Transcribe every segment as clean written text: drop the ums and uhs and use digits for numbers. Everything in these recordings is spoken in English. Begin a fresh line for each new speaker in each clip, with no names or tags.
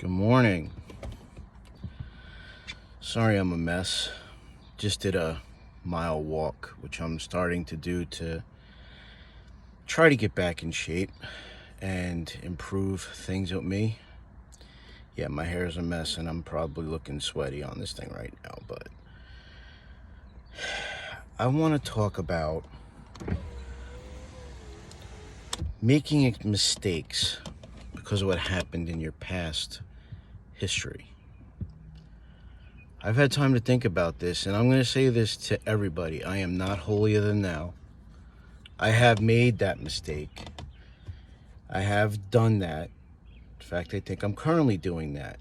Good morning. Sorry I'm a mess. Just did a mile walk, which I'm starting to do to try to get back in shape and improve things with me. Yeah, my hair is a mess and I'm probably looking sweaty on this thing right now, but I want to talk about making mistakes because of what happened in your past history. I've had time to think about this, and I'm going to say this to everybody. I am not holier than thou. I have made that mistake. I have done that. In fact, I think I'm currently doing that.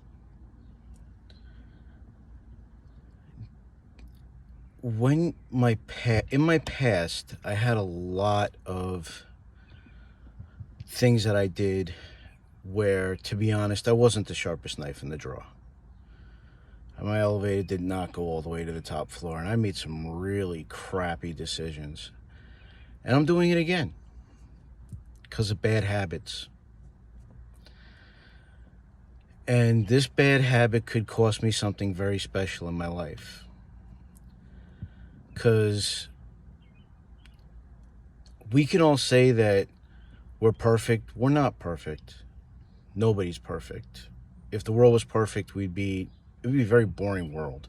In my past, I had a lot of things that I did where, to be honest, I wasn't the sharpest knife in the drawer. My elevator did not go all the way to the top floor, and I made some really crappy decisions. And I'm doing it again because of bad habits. And this bad habit could cost me something very special in my life. Because we can all say that we're perfect. We're not perfect. Nobody's perfect. If the world was perfect, it would be a very boring world.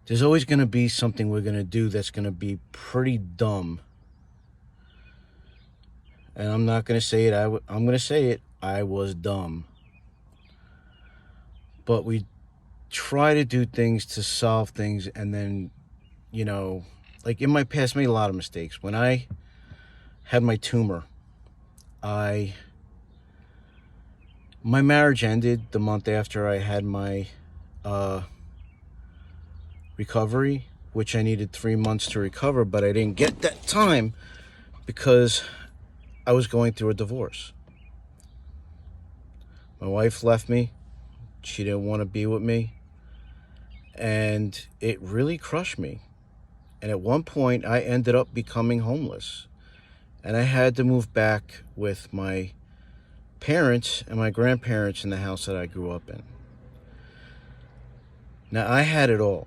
There's always going to be something we're going to do that's going to be pretty dumb. And I'm not going to say it. I'm going to say it. I was dumb. But we try to do things to solve things, and then, like in my past, I made a lot of mistakes. When I had my tumor, my marriage ended the month after I had my recovery, which I needed 3 months to recover, but I didn't get that time because I was going through a divorce. My wife left me. She didn't want to be with me. And it really crushed me. And at one point, I ended up becoming homeless. And I had to move back with my parents and my grandparents in the house that I grew up in. Now, I had it all.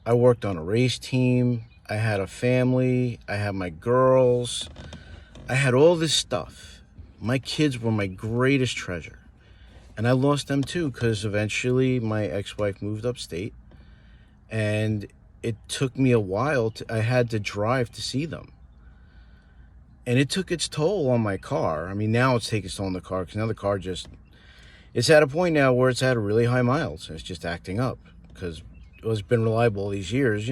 I worked on a race team. I had a family. I had my girls. I had all this stuff. My kids were my greatest treasure. And I lost them too, because eventually my ex-wife moved upstate. And it took me a while. I had to drive to see them. And it took its toll on my car. I mean, now it's taking its toll on the car, because now the car it's at a point now where it's at a really high miles. And it's just acting up, because it's been reliable all these years,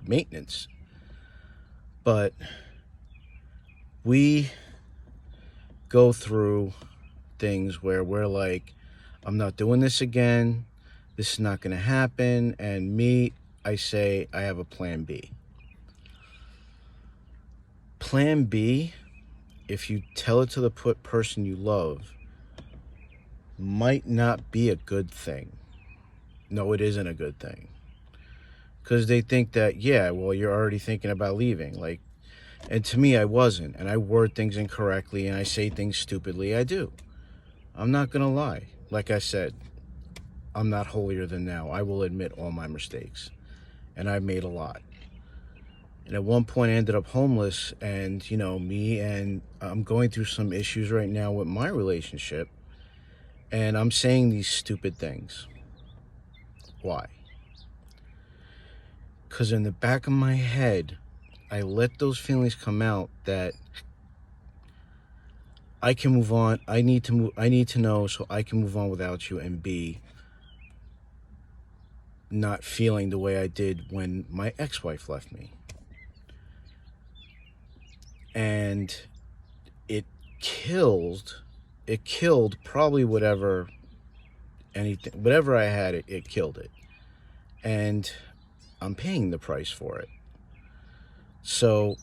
maintenance. But we go through things where we're like, I'm not doing this again. This is not going to happen. And I say I have a plan B. Plan B, if you tell it to the person you love, might not be a good thing. No, it isn't a good thing. Because they think that, yeah, well, you're already thinking about leaving. And to me, I wasn't. And I word things incorrectly and I say things stupidly. I do. I'm not going to lie. Like I said, I'm not holier than thou. I will admit all my mistakes. And I've made a lot. And at one point I ended up homeless, and, I'm going through some issues right now with my relationship. And I'm saying these stupid things. Why? Because in the back of my head, I let those feelings come out that I can move on. I need to know so I can move on without you and be not feeling the way I did when my ex-wife left me. And it killed probably whatever I had, it killed it. And I'm paying the price for it. So,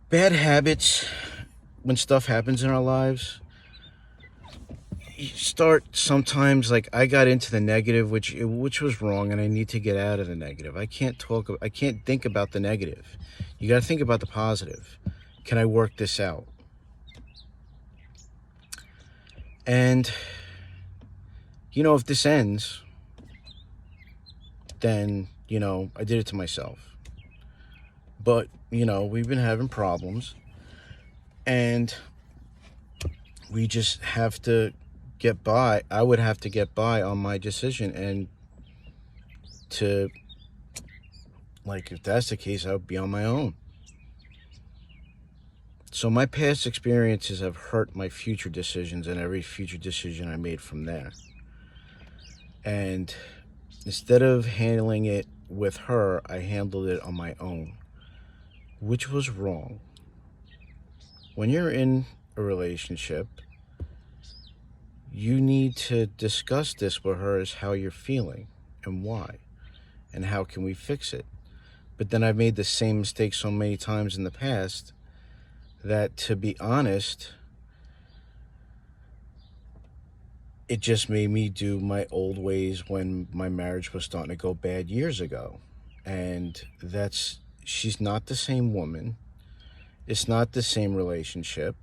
bad habits, when stuff happens in our lives, you start sometimes, like I got into the negative, which was wrong, and I need to get out of the negative. I can't think about the negative. You got to think about the positive. Can I work this out? And, if this ends, then, I did it to myself. But, we've been having problems, and we just have to get by. I would have to get by on my decision, and to, if that's the case, I would be on my own. So my past experiences have hurt my future decisions and every future decision I made from there. And instead of handling it with her, I handled it on my own, which was wrong. When you're in a relationship, you need to discuss this with her as how you're feeling and why, and how can we fix it. But then I've made the same mistake so many times in the past that, to be honest, it just made me do my old ways when my marriage was starting to go bad years ago. And she's not the same woman. It's not the same relationship.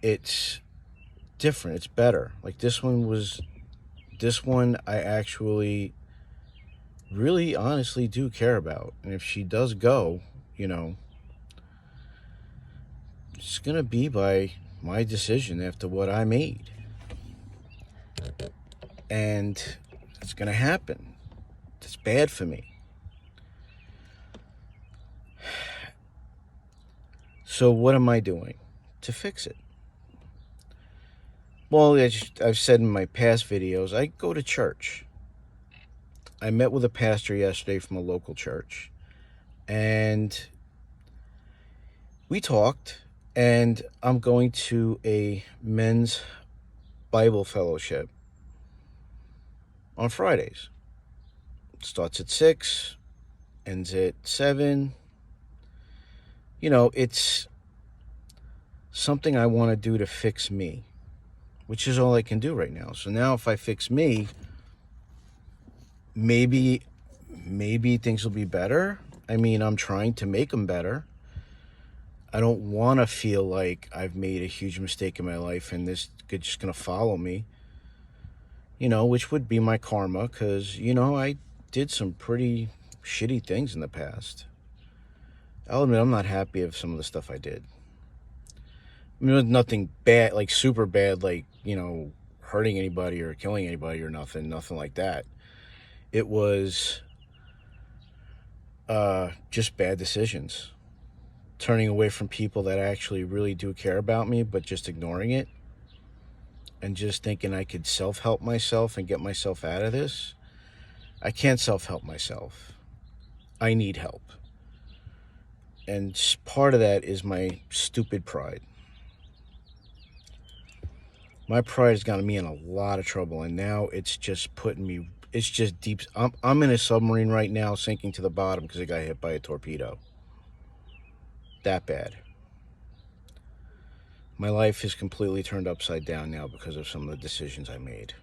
It's different. It's better. Like this one I actually really honestly do care about. And if she does go, it's going to be by my decision after what I made. And it's going to happen. It's bad for me. So what am I doing to fix it? Well, as I've said in my past videos, I go to church. I met with a pastor yesterday from a local church, and we talked, and I'm going to a men's Bible fellowship on Fridays. It starts at 6, ends at 7. It's something I want to do to fix me, which is all I can do right now. So now if I fix me, maybe things will be better. I mean, I'm trying to make them better. I don't want to feel like I've made a huge mistake in my life and this is just going to follow me, which would be my karma, because, I did some pretty shitty things in the past. I'll admit I'm not happy of some of the stuff I did. I mean, it was nothing bad, like super bad, like, hurting anybody or killing anybody or nothing like that. It was just bad decisions. Turning away from people that actually really do care about me, but just ignoring it. And just thinking I could self-help myself and get myself out of this. I can't self-help myself. I need help. And part of that is my stupid pride. My pride has gotten me in a lot of trouble, and now it's just putting me, it's just deep. I'm in a submarine right now sinking to the bottom because I got hit by a torpedo. That bad. My life is completely turned upside down now because of some of the decisions I made.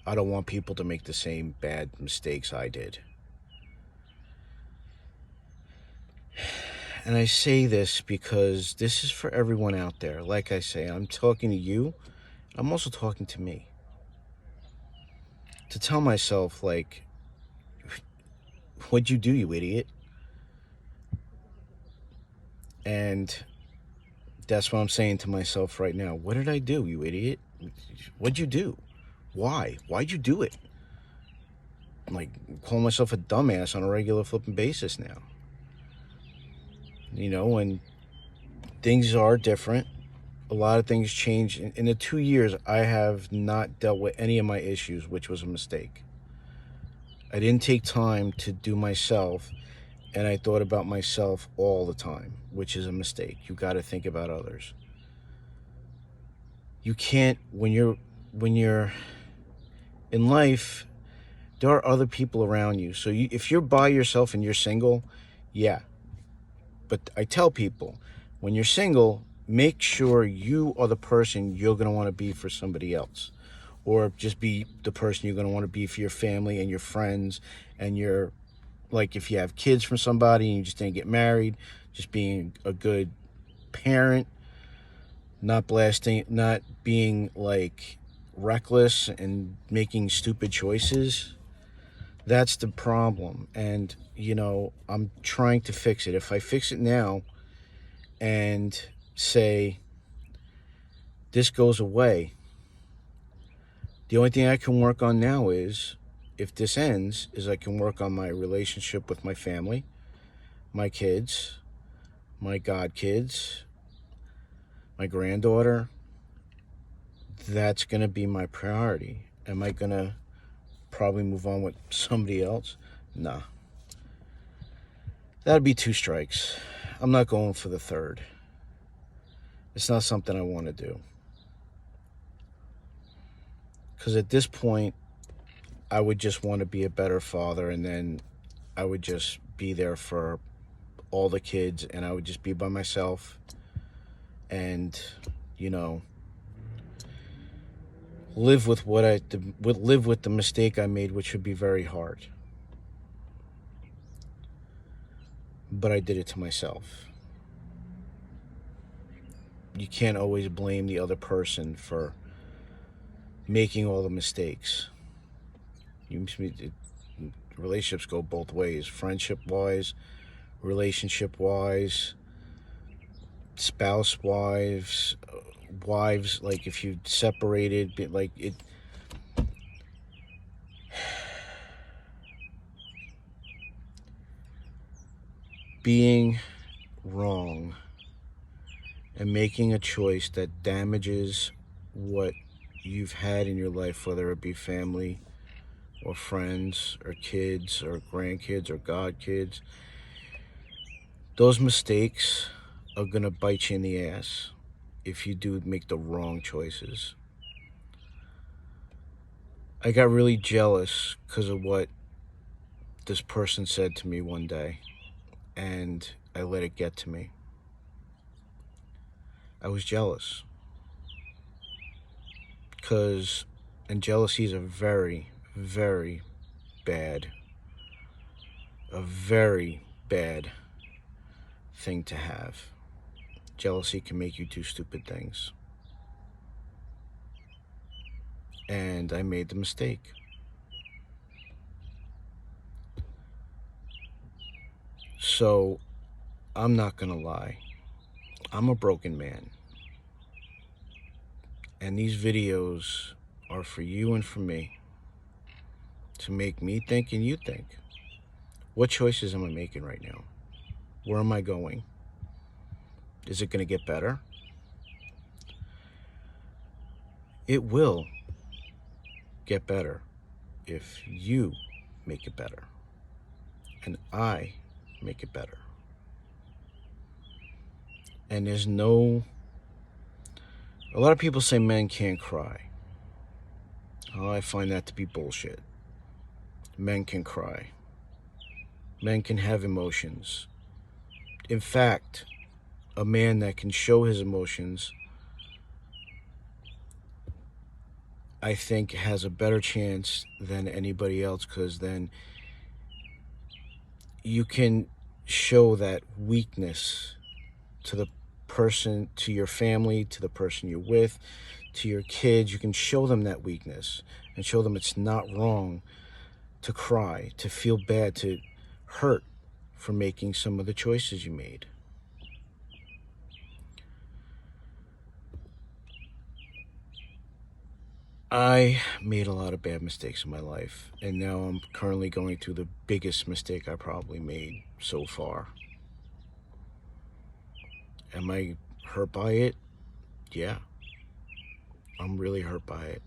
I don't want people to make the same bad mistakes I did. And I say this because this is for everyone out there. Like I say, I'm talking to you. I'm also talking to me. To tell myself, like, what'd you do, you idiot? And that's what I'm saying to myself right now. What did I do, you idiot? What'd you do? Why? Why'd you do it? I'm like, calling myself a dumbass on a regular flipping basis now. And things are different. A lot of things change. In the 2 years, I have not dealt with any of my issues, which was a mistake. I didn't take time to do myself, and I thought about myself all the time, which is a mistake. You got to think about others. You can't, when you're in life, there are other people around you. So if you're by yourself and you're single, yeah. But I tell people, when you're single, make sure you are the person you're going to want to be for somebody else. Or just be the person you're going to want to be for your family and your friends. And like, if you have kids from somebody and you just didn't get married, just being a good parent. not blasting, not being like reckless and making stupid choices. That's the problem. And, I'm trying to fix it. If I fix it now and say this goes away, the only thing I can work on now is, if this ends, is I can work on my relationship with my family, my kids, my godkids, my granddaughter. That's going to be my priority. Am I going to probably move on with somebody else? Nah. That'd be 2 strikes. I'm not going for the third. It's not something I want to do. Because at this point, I would just want to be a better father, and then I would just be there for all the kids, and I would just be by myself and, live with live with the mistake I made, which would be very hard. But I did it to myself. You can't always blame the other person for making all the mistakes. Relationships go both ways, friendship-wise, relationship-wise, spouse-wise, wives. Like, if you separated, like it. Being wrong and making a choice that damages what you've had in your life, whether it be family or friends or kids or grandkids or godkids, those mistakes are going to bite you in the ass if you do make the wrong choices. I got really jealous because of what this person said to me one day, and I let it get to me. I was jealous. And jealousy is a very, very a very bad thing to have. Jealousy can make you do stupid things. And I made the mistake. So, I'm not gonna lie. I'm a broken man. And these videos are for you and for me, to make me think and you think. What choices am I making right now? Where am I going? Is it going to get better? It will get better if you make it better and I make it better. And a lot of people say men can't cry. Oh, I find that to be bullshit. Men can cry. Men can have emotions. In fact, a man that can show his emotions, I think, has a better chance than anybody else, because then you can show that weakness to the person, to your family, to the person you're with, to your kids. You can show them that weakness and show them it's not wrong to cry, to feel bad, to hurt for making some of the choices you made. I made a lot of bad mistakes in my life, and now I'm currently going through the biggest mistake I probably made so far. Am I hurt by it? Yeah. I'm really hurt by it.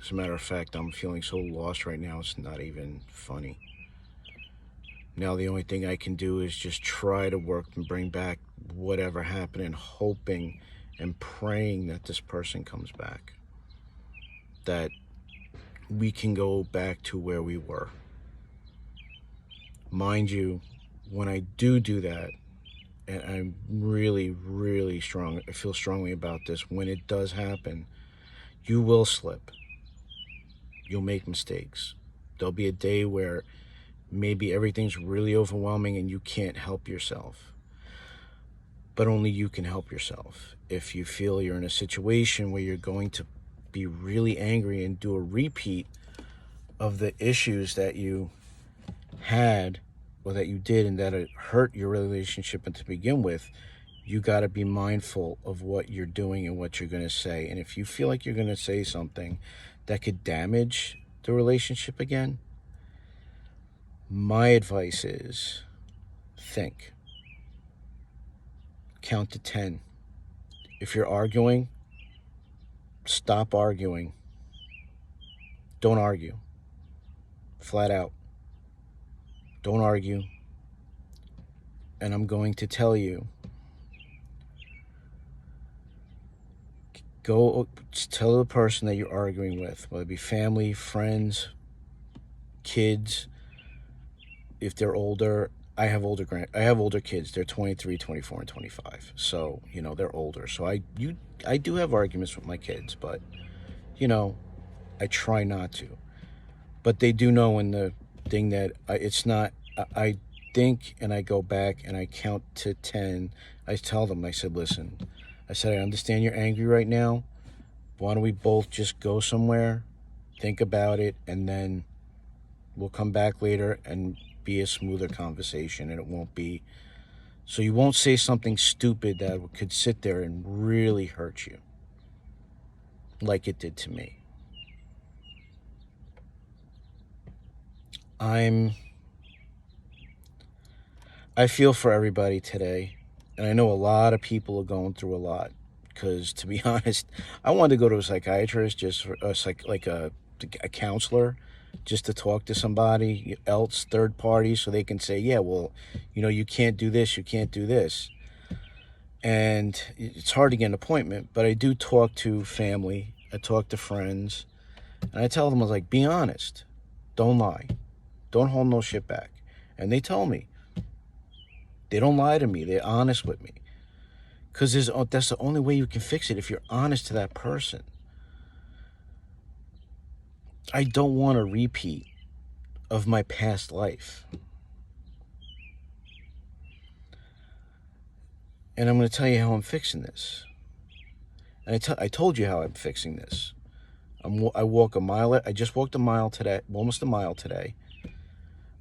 As a matter of fact, I'm feeling so lost right now, it's not even funny. Now the only thing I can do is just try to work and bring back whatever happened, and hoping and praying that this person comes back, that we can go back to where we were. Mind you, when I do that, and I'm really, really strong, I feel strongly about this, when it does happen, you will slip. You'll make mistakes. There'll be a day where maybe everything's really overwhelming and you can't help yourself. but only you can help yourself. If you feel you're in a situation where you're going to be really angry and do a repeat of the issues that you had or that you did and that it hurt your relationship and to begin with, you got to be mindful of what you're doing and what you're going to say. And if you feel like you're going to say something that could damage the relationship again, my advice is think. Count to 10. If you're arguing, stop arguing. Don't argue. Flat out. Don't argue. And I'm going to tell you, go tell the person that you're arguing with, whether it be family, friends, kids, if they're older. I have older kids. They're 23, 24, and 25. So, they're older. So I do have arguments with my kids, but I try not to. But they do know in the thing that it's not, I think, and I go back and I count to 10. I tell them, I said, listen, I understand you're angry right now. Why don't we both just go somewhere, think about it, and then we'll come back later and be a smoother conversation, and it won't be, so you won't say something stupid that could sit there and really hurt you like it did to me. I feel for everybody today, and I know a lot of people are going through a lot, because to be honest, I wanted to go to a psychiatrist, just for a counselor, just to talk to somebody else, third party, so they can say, yeah, well, you can't do this, you can't do this. And it's hard to get an appointment, but I do talk to family, I talk to friends, and I tell them, I was like, be honest, don't lie, don't hold no shit back. And they tell me, they don't lie to me, they're honest with me, because that's the only way you can fix it, if you're honest to that person. I don't want a repeat of my past life. And I'm going to tell you how I'm fixing this. And I told you how I'm fixing this. I walk a mile. I just walked a mile today, almost a mile today.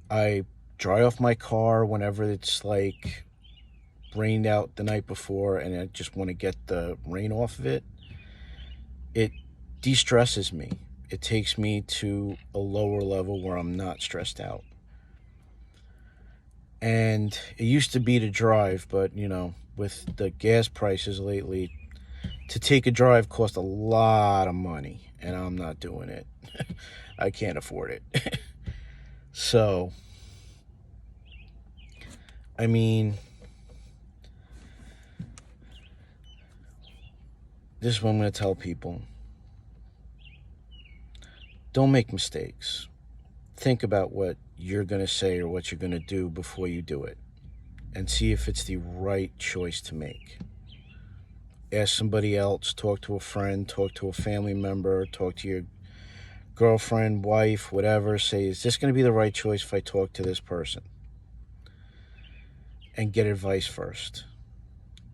I dry off my car whenever it's like rained out the night before and I just want to get the rain off of it. It de-stresses me. It takes me to a lower level where I'm not stressed out. And it used to be to drive, but with the gas prices lately, to take a drive costs a lot of money, and I'm not doing it. I can't afford it. So, this is what I'm going to tell people. Don't make mistakes. Think about what you're going to say or what you're going to do before you do it, and see if it's the right choice to make. Ask somebody else, talk to a friend, talk to a family member, talk to your girlfriend, wife, whatever. Say, is this going to be the right choice if I talk to this person? And get advice first.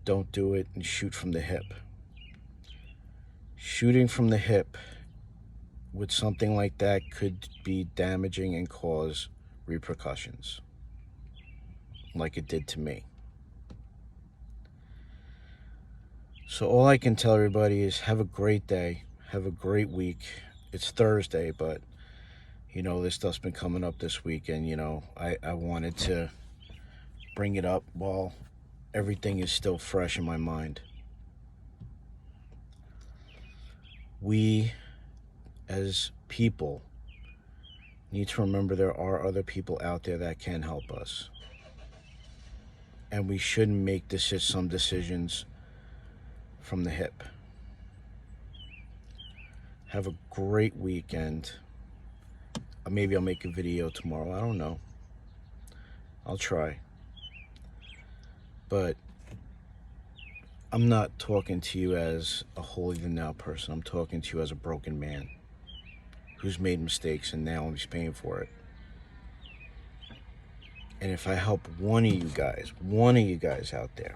Don't do it and shoot from the hip. Shooting from the hip with something like that could be damaging and cause repercussions, like it did to me. So all I can tell everybody is have a great day, have a great week. It's Thursday, but this stuff's been coming up this week, and I wanted to bring it up while everything is still fresh in my mind. We as people need to remember there are other people out there that can help us, and we shouldn't make some decisions from the hip. Have a great weekend. Maybe I'll make a video tomorrow, I don't know, I'll try. But I'm not talking to you as a holier-than-thou person. I'm talking to you as a broken man who's made mistakes and now he's paying for it. And if I help one of you guys out there,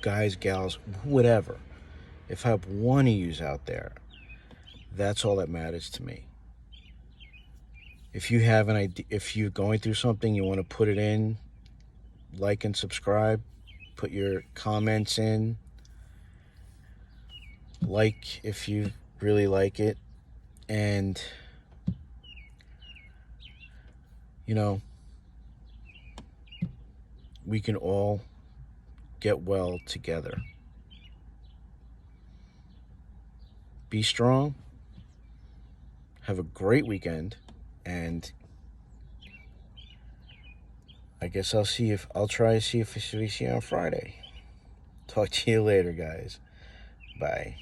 guys, gals, whatever, if I help one of yous out there, that's all that matters to me. If you have an idea, if you're going through something, you want to put it in, like and subscribe, put your comments in, like if you really like it, and you know, we can all get well together. Be strong. Have a great weekend, and I guess I'll try to see if we see you on Friday. Talk to you later, guys. Bye.